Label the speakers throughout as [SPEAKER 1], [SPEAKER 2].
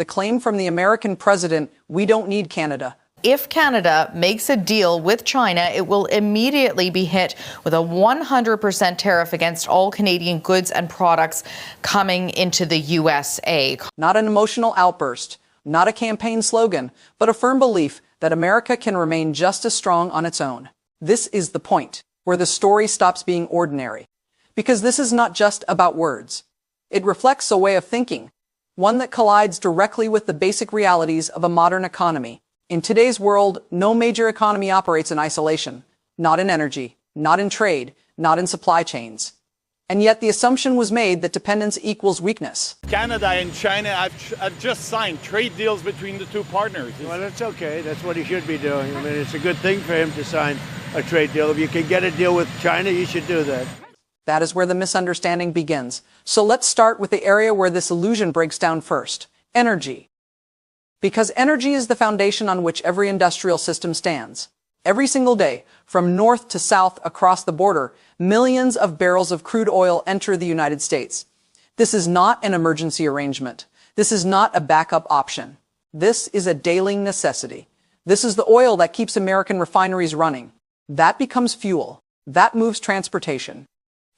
[SPEAKER 1] The claim from the American president, "We don't need Canada."
[SPEAKER 2] If Canada makes a deal with China, it will immediately be hit with a 100% tariff against all Canadian goods and products coming into the USA.
[SPEAKER 1] Not an emotional outburst, not a campaign slogan, but a firm belief that America can remain just as strong on its own. This is the point where the story stops being ordinary. Because this is not just about words. It reflects a way of thinking, one that collides directly with the basic realities of a modern economy. In today's world, no major economy operates in isolation, not in energy, not in trade, not in supply chains. And yet the assumption was made that dependence equals weakness.
[SPEAKER 3] Canada and China have just signed trade deals between the two partners.
[SPEAKER 4] Well, that's okay. That's what he should be doing. I mean, it's a good thing for him to sign a trade deal. If you can get a deal with China, you should do that.
[SPEAKER 1] That is where the misunderstanding begins. So let's start with the area where this illusion breaks down first: energy. Because energy is the foundation on which every industrial system stands. Every single day, from north to south across the border, millions of barrels of crude oil enter the United States. This is not an emergency arrangement. This is not a backup option. This is a daily necessity. This is the oil that keeps American refineries running. That becomes fuel. That moves transportation.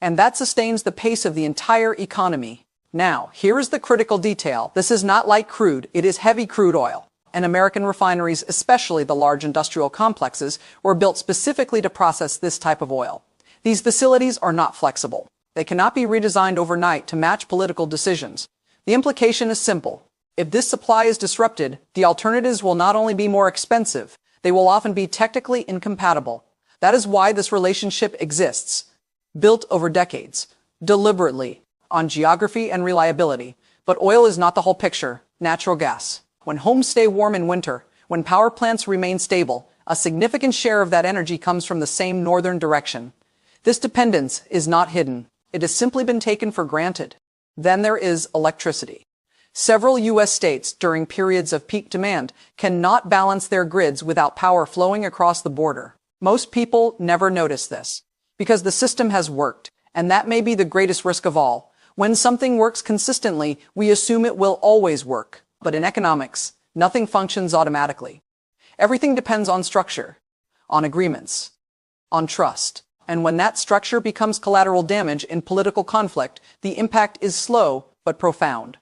[SPEAKER 1] And that sustains the pace of the entire economy. Now, here is the critical detail. This is not light crude, it is heavy crude oil. And American refineries, especially the large industrial complexes, were built specifically to process this type of oil. These facilities are not flexible. They cannot be redesigned overnight to match political decisions. The implication is simple. If this supply is disrupted, the alternatives will not only be more expensive, they will often be technically incompatible. That is why this relationship exists. Built over decades, deliberately, on geography and reliability. But oil is not the whole picture. Natural gas. When homes stay warm in winter, when power plants remain stable, a significant share of that energy comes from the same northern direction. This dependence is not hidden. It has simply been taken for granted. Then there is electricity. Several U.S. states, during periods of peak demand, cannot balance their grids without power flowing across the border. Most people never notice this, because the system has worked, and that may be the greatest risk of all. When something works consistently, we assume it will always work. But in economics, nothing functions automatically. Everything depends on structure, on agreements, on trust. And when that structure becomes collateral damage in political conflict, the impact is slow but profound.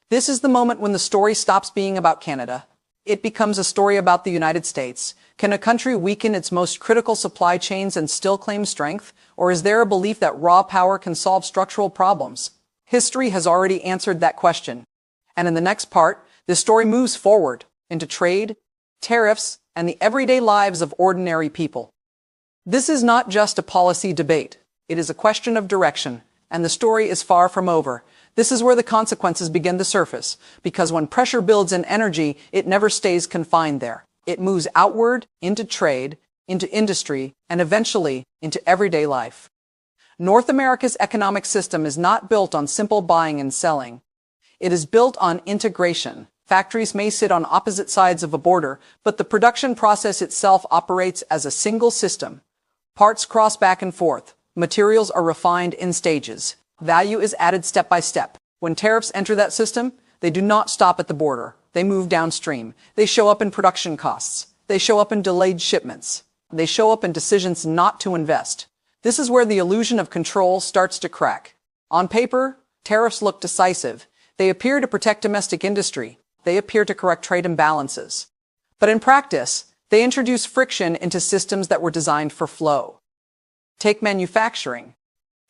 [SPEAKER 1] This is the moment when the story stops being about Canada. It becomes a story about the United States. Can a country weaken its most critical supply chains and still claim strength? Or is there a belief that raw power can solve structural problems? History has already answered that question. And in the next part, this story moves forward into trade, tariffs, and the everyday lives of ordinary people. This is not just a policy debate. It is a question of direction, and the story is far from over. This is where the consequences begin to surface, because when pressure builds in energy, it never stays confined there. It moves outward into trade, into industry, and eventually into everyday life. North America's economic system is not built on simple buying and selling. It is built on integration. Factories may sit on opposite sides of a border, but the production process itself operates as a single system. Parts cross back and forth. Materials are refined in stages. Value is added step by step. When tariffs enter that system, they do not stop at the border. They move downstream. They show up in production costs. They show up in delayed shipments. They show up in decisions not to invest. This is where the illusion of control starts to crack. On paper, tariffs look decisive. They appear to protect domestic industry. They appear to correct trade imbalances. But in practice, they introduce friction into systems that were designed for flow. Take manufacturing.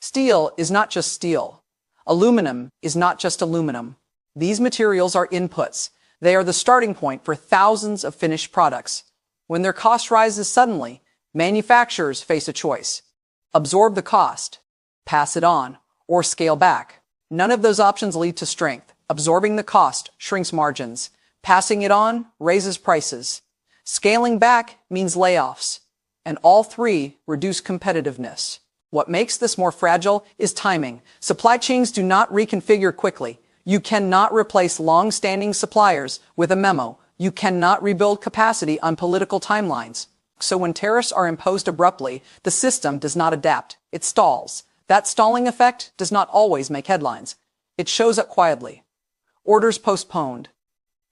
[SPEAKER 1] Steel is not just steel. Aluminum is not just aluminum. These materials are inputs. They are the starting point for thousands of finished products. When their cost rises suddenly, manufacturers face a choice. Absorb the cost, pass it on, or scale back. None of those options lead to strength. Absorbing the cost shrinks margins. Passing it on raises prices. Scaling back means layoffs. And all three reduce competitiveness. What makes this more fragile is timing. Supply chains do not reconfigure quickly. You cannot replace long-standing suppliers with a memo. You cannot rebuild capacity on political timelines. So when tariffs are imposed abruptly, the system does not adapt. It stalls. That stalling effect does not always make headlines. It shows up quietly. Orders postponed.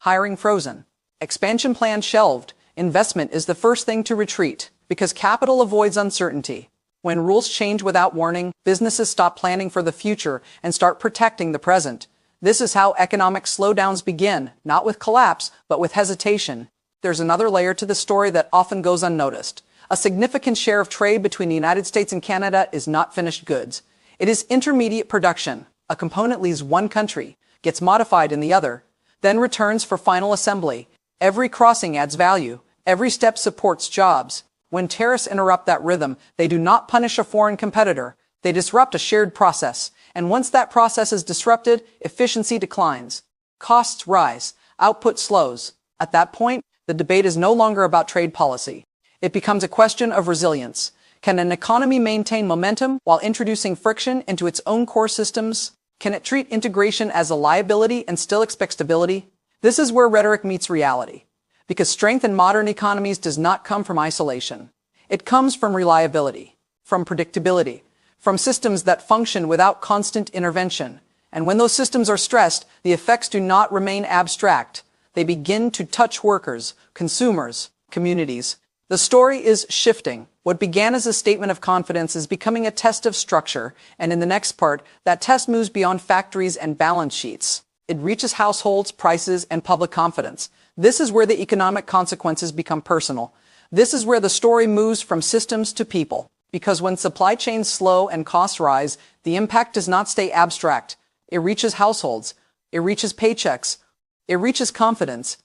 [SPEAKER 1] Hiring frozen. Expansion plans shelved. Investment is the first thing to retreat, because capital avoids uncertainty. When rules change without warning, businesses stop planning for the future and start protecting the present. This is how economic slowdowns begin, not with collapse, but with hesitation. There's another layer to the story that often goes unnoticed. A significant share of trade between the United States and Canada is not finished goods. It is intermediate production. A component leaves one country, gets modified in the other, then returns for final assembly. Every crossing adds value. Every step supports jobs. When tariffs interrupt that rhythm, they do not punish a foreign competitor. They disrupt a shared process. And once that process is disrupted, efficiency declines. Costs rise. Output slows. At that point, the debate is no longer about trade policy. It becomes a question of resilience. Can an economy maintain momentum while introducing friction into its own core systems? Can it treat integration as a liability and still expect stability? This is where rhetoric meets reality. Because strength in modern economies does not come from isolation. It comes from reliability, from predictability, from systems that function without constant intervention. And when those systems are stressed, the effects do not remain abstract. They begin to touch workers, consumers, communities. The story is shifting. What began as a statement of confidence is becoming a test of structure, and in the next part, that test moves beyond factories and balance sheets. It reaches households, prices, and public confidence. This is where the economic consequences become personal. This is where the story moves from systems to people. Because when supply chains slow and costs rise, the impact does not stay abstract. It reaches households. It reaches paychecks. It reaches confidence.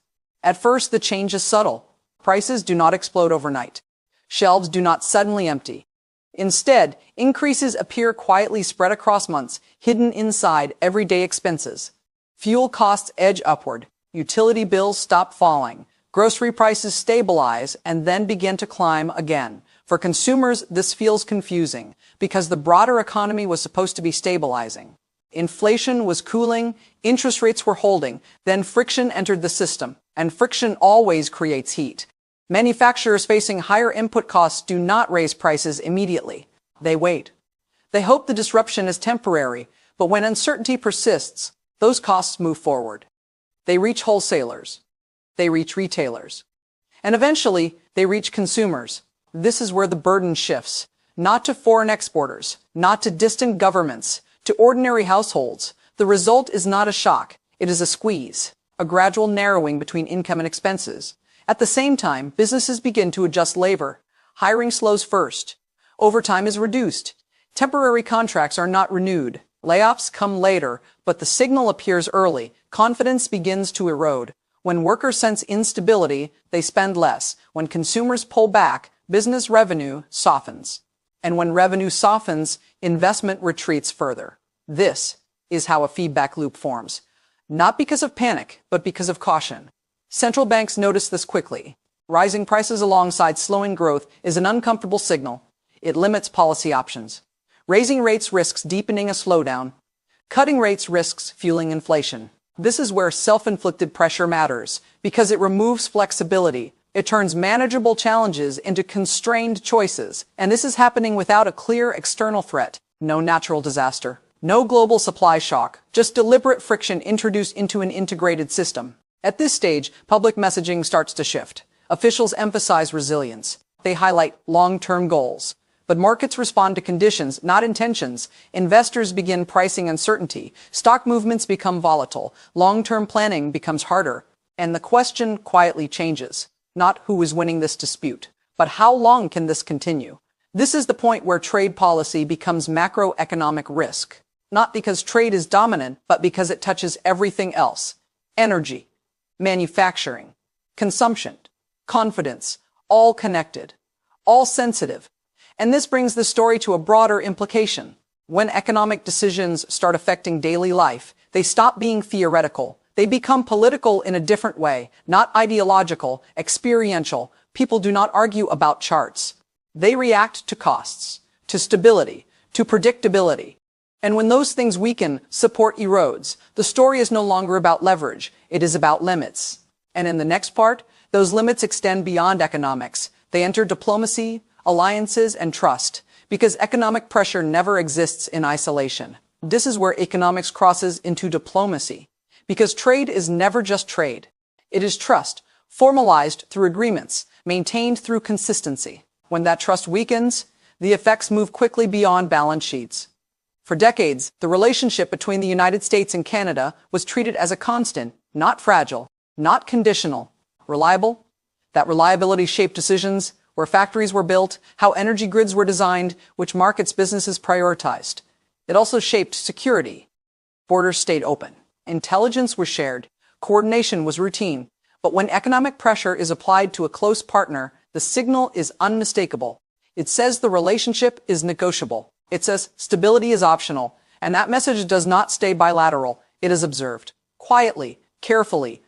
[SPEAKER 1] At first, the change is subtle. Prices do not explode overnight. Shelves do not suddenly empty. Instead, increases appear quietly spread across months, hidden inside everyday expenses. Fuel costs edge upward. Utility bills stop falling. Grocery prices stabilize and then begin to climb again. For consumers, this feels confusing because the broader economy was supposed to be stabilizing. Inflation was cooling, interest rates were holding, then friction entered the system, and friction always creates heat. Manufacturers facing higher input costs do not raise prices immediately. They wait. They hope the disruption is temporary, but when uncertainty persists, those costs move forward. They reach wholesalers. They reach retailers. And eventually, they reach consumers. This is where the burden shifts, not to foreign exporters, not to distant governments, to ordinary households. The result is not a shock. It is a squeeze, a gradual narrowing between income and expenses. At the same time, businesses begin to adjust labor. Hiring slows first. Overtime is reduced. Temporary contracts are not renewed. Layoffs come later, but the signal appears early. Confidence begins to erode. When workers sense instability, they spend less. When consumers pull back, business revenue softens. And when revenue softens, investment retreats further. This is how a feedback loop forms. Not because of panic, but because of caution. Central banks notice this quickly. Rising prices alongside slowing growth is an uncomfortable signal. It limits policy options. Raising rates risks deepening a slowdown. Cutting rates risks fueling inflation. This is where self-inflicted pressure matters, because it removes flexibility. It turns manageable challenges into constrained choices, and this is happening without a clear external threat. No natural disaster. No global supply shock. Just deliberate friction introduced into an integrated system. At this stage, public messaging starts to shift. Officials emphasize resilience. They highlight long-term goals. But markets respond to conditions, not intentions. Investors begin pricing uncertainty. Stock movements become volatile. Long-term planning becomes harder. And the question quietly changes. Not who is winning this dispute, but how long can this continue? This is the point where trade policy becomes macroeconomic risk. Not because trade is dominant, but because it touches everything else. Energy, manufacturing, consumption, confidence, all connected, all sensitive. And this brings the story to a broader implication. When economic decisions start affecting daily life, they stop being theoretical. They become political in a different way, not ideological, experiential. People do not argue about charts. They react to costs, to stability, to predictability. And when those things weaken, support erodes. The story is no longer about leverage. It is about limits. And in the next part, those limits extend beyond economics. They enter diplomacy, alliances, and trust, because economic pressure never exists in isolation. This is where economics crosses into diplomacy, because trade is never just trade. It is trust, formalized through agreements, maintained through consistency. When that trust weakens, the effects move quickly beyond balance sheets. For decades, the relationship between the United States and Canada was treated as a constant, not fragile, not conditional, reliable. That reliability shaped decisions, where factories were built, how energy grids were designed, which markets businesses prioritized. It also shaped security. Borders stayed open. Intelligence was shared. Coordination was routine. But when economic pressure is applied to a close partner, the signal is unmistakable. It says the relationship is negotiable. It says stability is optional. And that message does not stay bilateral. It is observed. Quietly, carefully.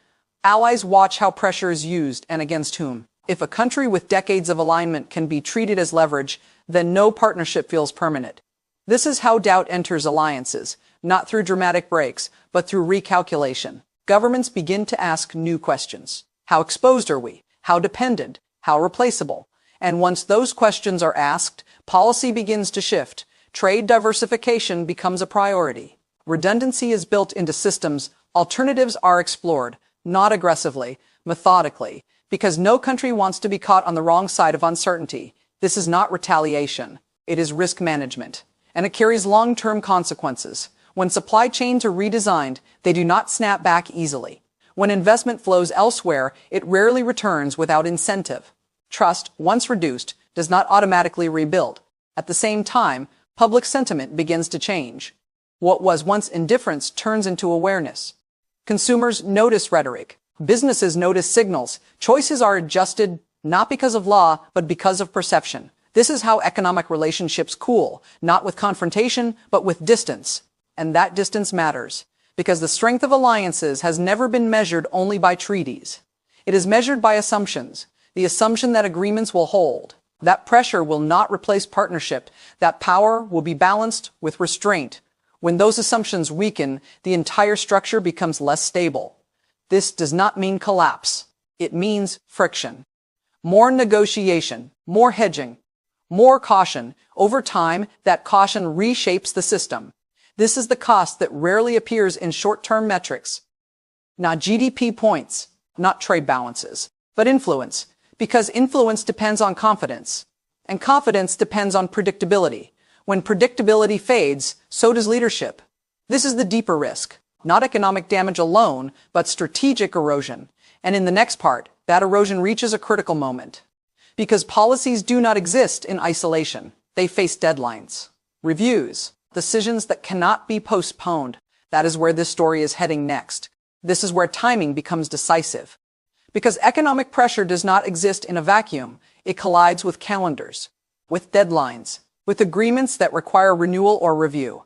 [SPEAKER 1] Allies watch how pressure is used and against whom. If a country with decades of alignment can be treated as leverage, then no partnership feels permanent. This is how doubt enters alliances, not through dramatic breaks, but through recalculation. Governments begin to ask new questions. How exposed are we? How dependent? How replaceable? And once those questions are asked, policy begins to shift. Trade diversification becomes a priority. Redundancy is built into systems. Alternatives are explored, not aggressively, methodically, because no country wants to be caught on the wrong side of uncertainty. This is not retaliation. It is risk management. And it carries long-term consequences. When supply chains are redesigned, they do not snap back easily. When investment flows elsewhere, it rarely returns without incentive. Trust, once reduced, does not automatically rebuild. At the same time, public sentiment begins to change. What was once indifference turns into awareness. Consumers notice rhetoric. Businesses notice signals. Choices are adjusted not because of law, but because of perception. This is how economic relationships cool, not with confrontation, but with distance. And that distance matters, because the strength of alliances has never been measured only by treaties. It is measured by assumptions, the assumption that agreements will hold, that pressure will not replace partnership, that power will be balanced with restraint. When those assumptions weaken, the entire structure becomes less stable. This does not mean collapse. It means friction. More negotiation, more hedging, more caution. Over time, that caution reshapes the system. This is the cost that rarely appears in short-term metrics. Not GDP points, not trade balances, but influence, because influence depends on confidence, and confidence depends on predictability. When predictability fades, so does leadership. This is the deeper risk, not economic damage alone, but strategic erosion. And in the next part, that erosion reaches a critical moment. Because policies do not exist in isolation. They face deadlines, reviews, decisions that cannot be postponed. That is where this story is heading next. This is where timing becomes decisive. Because economic pressure does not exist in a vacuum. It collides with calendars, with deadlines, with agreements that require renewal or review.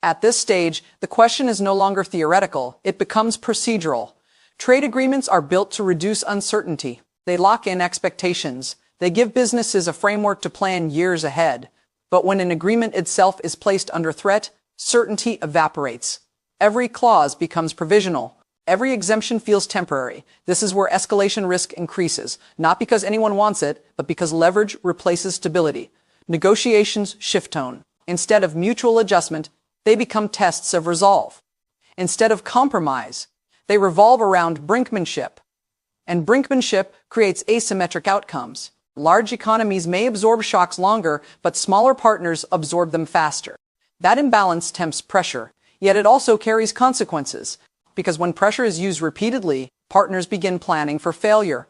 [SPEAKER 1] At this stage, the question is no longer theoretical. It becomes procedural. Trade agreements are built to reduce uncertainty. They lock in expectations. They give businesses a framework to plan years ahead. But when an agreement itself is placed under threat, certainty evaporates. Every clause becomes provisional. Every exemption feels temporary. This is where escalation risk increases, not because anyone wants it, but because leverage replaces stability. Negotiations shift tone. Instead of mutual adjustment, they become tests of resolve. Instead of compromise, they revolve around brinkmanship. And brinkmanship creates asymmetric outcomes. Large economies may absorb shocks longer, but smaller partners absorb them faster. That imbalance tempts pressure, yet it also carries consequences. Because when pressure is used repeatedly, partners begin planning for failure.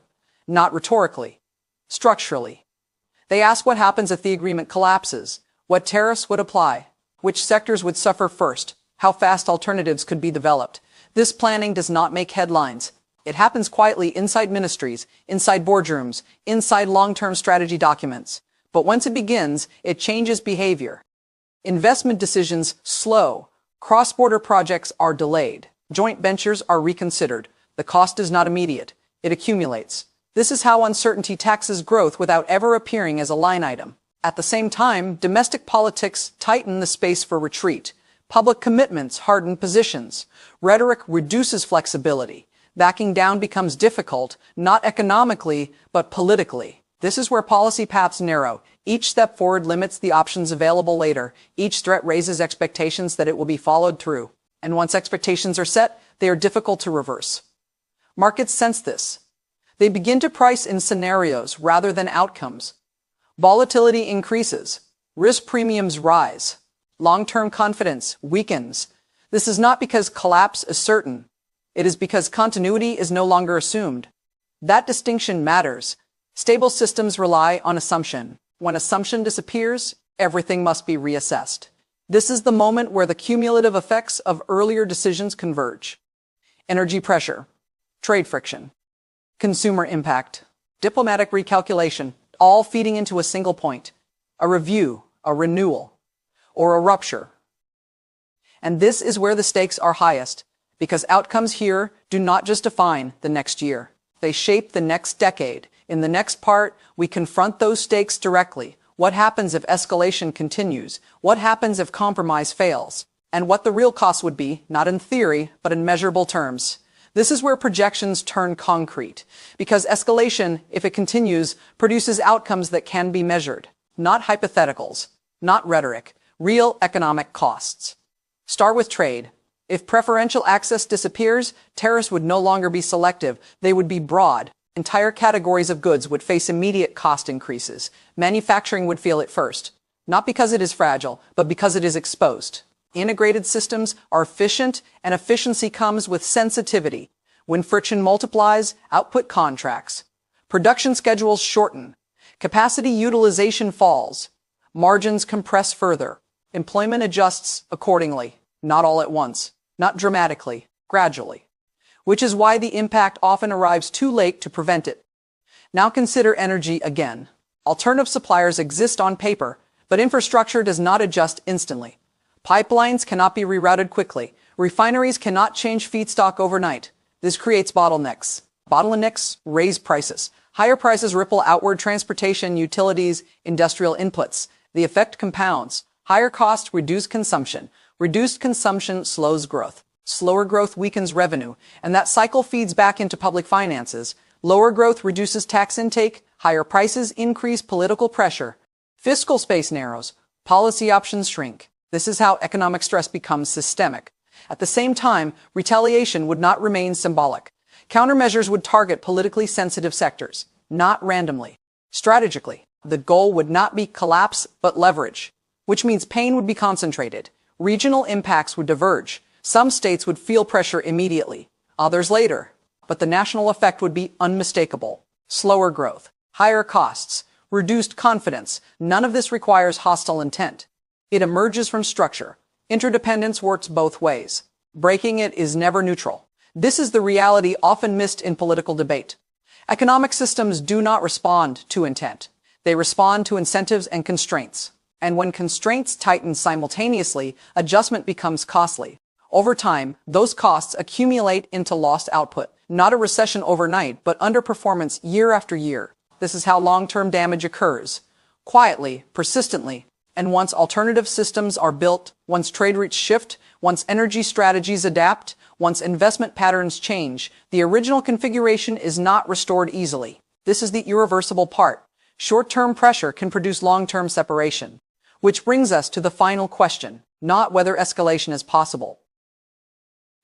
[SPEAKER 1] Not rhetorically, structurally. They ask what happens if the agreement collapses, what tariffs would apply, which sectors would suffer first, how fast alternatives could be developed. This planning does not make headlines. It happens quietly inside ministries, inside boardrooms, inside long-term strategy documents. But once it begins, it changes behavior. Investment decisions slow. Cross-border projects are delayed. Joint ventures are reconsidered. The cost is not immediate. It accumulates. This is how uncertainty taxes growth without ever appearing as a line item. At the same time, domestic politics tighten the space for retreat. Public commitments harden positions. Rhetoric reduces flexibility. Backing down becomes difficult, not economically, but politically. This is where policy paths narrow. Each step forward limits the options available later. Each threat raises expectations that it will be followed through. And once expectations are set, they are difficult to reverse. Markets sense this. They begin to price in scenarios rather than outcomes. Volatility increases. Risk premiums rise. Long-term confidence weakens. This is not because collapse is certain. It is because continuity is no longer assumed. That distinction matters. Stable systems rely on assumption. When assumption disappears, everything must be reassessed. This is the moment where the cumulative effects of earlier decisions converge. Energy pressure, trade friction, consumer impact, diplomatic recalculation, all feeding into a single point, a review, a renewal, or a rupture. And this is where the stakes are highest, because outcomes here do not just define the next year. They shape the next decade. In the next part, we confront those stakes directly. What happens if escalation continues? What happens if compromise fails? And what the real cost would be, not in theory, but in measurable terms. This is where projections turn concrete, because escalation, if it continues, produces outcomes that can be measured. Not hypotheticals, not rhetoric, real economic costs. Start with trade. If preferential access disappears, tariffs would no longer be selective. They would be broad. Entire categories of goods would face immediate cost increases. Manufacturing would feel it first, not because it is fragile, but because it is exposed. Integrated systems are efficient, and efficiency comes with sensitivity. When friction multiplies, output contracts. Production schedules shorten. Capacity utilization falls. Margins compress further. Employment adjusts accordingly, not all at once, not dramatically, gradually, which is why the impact often arrives too late to prevent it. Now consider energy again. Alternative suppliers exist on paper, but infrastructure does not adjust instantly. Pipelines cannot be rerouted quickly. Refineries cannot change feedstock overnight. This creates bottlenecks. Bottlenecks raise prices. Higher prices ripple outward: transportation, utilities, industrial inputs. The effect compounds. Higher costs reduce consumption. Reduced consumption slows growth. Slower growth weakens revenue, and that cycle feeds back into public finances. Lower growth reduces tax intake. Higher prices increase political pressure. Fiscal space narrows. Policy options shrink. This is how economic stress becomes systemic. At the same time, retaliation would not remain symbolic. Countermeasures would target politically sensitive sectors, not randomly. Strategically, the goal would not be collapse, but leverage, which means pain would be concentrated. Regional impacts would diverge. Some states would feel pressure immediately, others later, but the national effect would be unmistakable. Slower growth, higher costs, reduced confidence. None of this requires hostile intent. It emerges from structure. Interdependence works both ways. Breaking it is never neutral. This is the reality often missed in political debate. Economic systems do not respond to intent. They respond to incentives and constraints. And when constraints tighten simultaneously, adjustment becomes costly. Over time, those costs accumulate into lost output. Not a recession overnight, but underperformance year after year. This is how long-term damage occurs. Quietly, persistently, and once alternative systems are built, once trade routes shift, once energy strategies adapt, once investment patterns change, the original configuration is not restored easily. This is the irreversible part. Short-term pressure can produce long-term separation. Which brings us to the final question, not whether escalation is possible,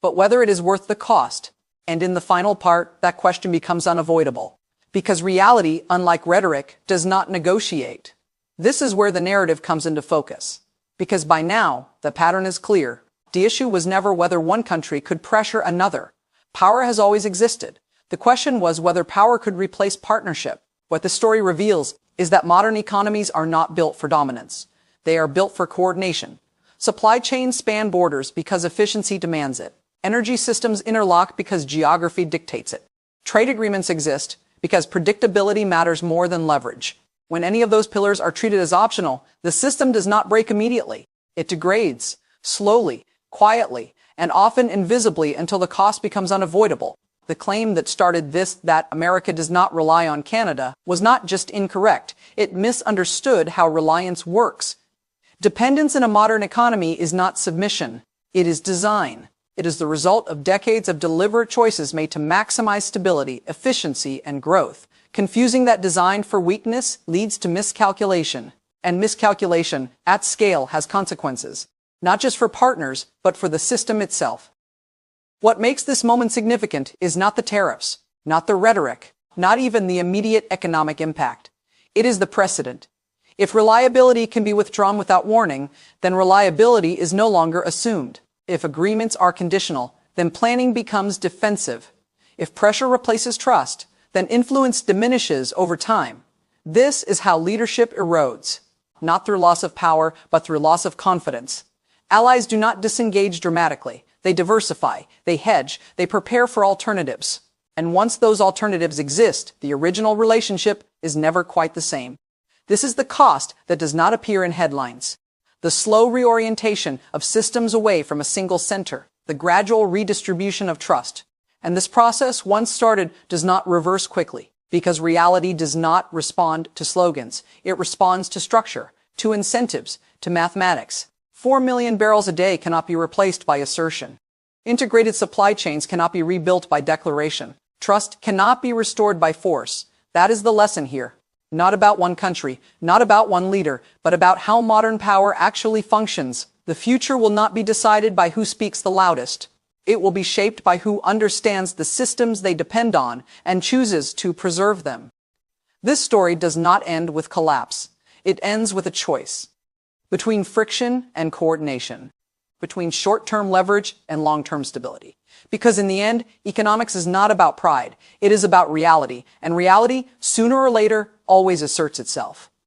[SPEAKER 1] but whether it is worth the cost. And in the final part, that question becomes unavoidable. Because reality, unlike rhetoric, does not negotiate. This is where the narrative comes into focus. Because by now, the pattern is clear. The issue was never whether one country could pressure another. Power has always existed. The question was whether power could replace partnership. What the story reveals is that modern economies are not built for dominance. They are built for coordination. Supply chains span borders because efficiency demands it. Energy systems interlock because geography dictates it. Trade agreements exist because predictability matters more than leverage. When any of those pillars are treated as optional, the system does not break immediately. It degrades, slowly, quietly, and often invisibly until the cost becomes unavoidable. The claim that started this, that America does not rely on Canada, was not just incorrect. It misunderstood how reliance works. Dependence in a modern economy is not submission. It is design. It is the result of decades of deliberate choices made to maximize stability, efficiency, and growth. Confusing that design for weakness leads to miscalculation. And miscalculation, at scale, has consequences. Not just for partners, but for the system itself. What makes this moment significant is not the tariffs, not the rhetoric, not even the immediate economic impact. It is the precedent. If reliability can be withdrawn without warning, then reliability is no longer assumed. If agreements are conditional, then planning becomes defensive. If pressure replaces trust, then influence diminishes over time. This is how leadership erodes, not through loss of power, but through loss of confidence. Allies do not disengage dramatically. They diversify, they hedge, they prepare for alternatives. And once those alternatives exist, the original relationship is never quite the same. This is the cost that does not appear in headlines. The slow reorientation of systems away from a single center, the gradual redistribution of trust. And this process, once started, does not reverse quickly, because reality does not respond to slogans. It responds to structure, to incentives, to mathematics. 4 million barrels a day cannot be replaced by assertion. Integrated supply chains cannot be rebuilt by declaration. Trust cannot be restored by force. That is the lesson here. Not about one country, not about one leader, but about how modern power actually functions. The future will not be decided by who speaks the loudest. It will be shaped by who understands the systems they depend on and chooses to preserve them. This story does not end with collapse. It ends with a choice between friction and coordination, between short-term leverage and long-term stability. Because in the end, economics is not about pride. It is about reality, and reality, sooner or later, always asserts itself.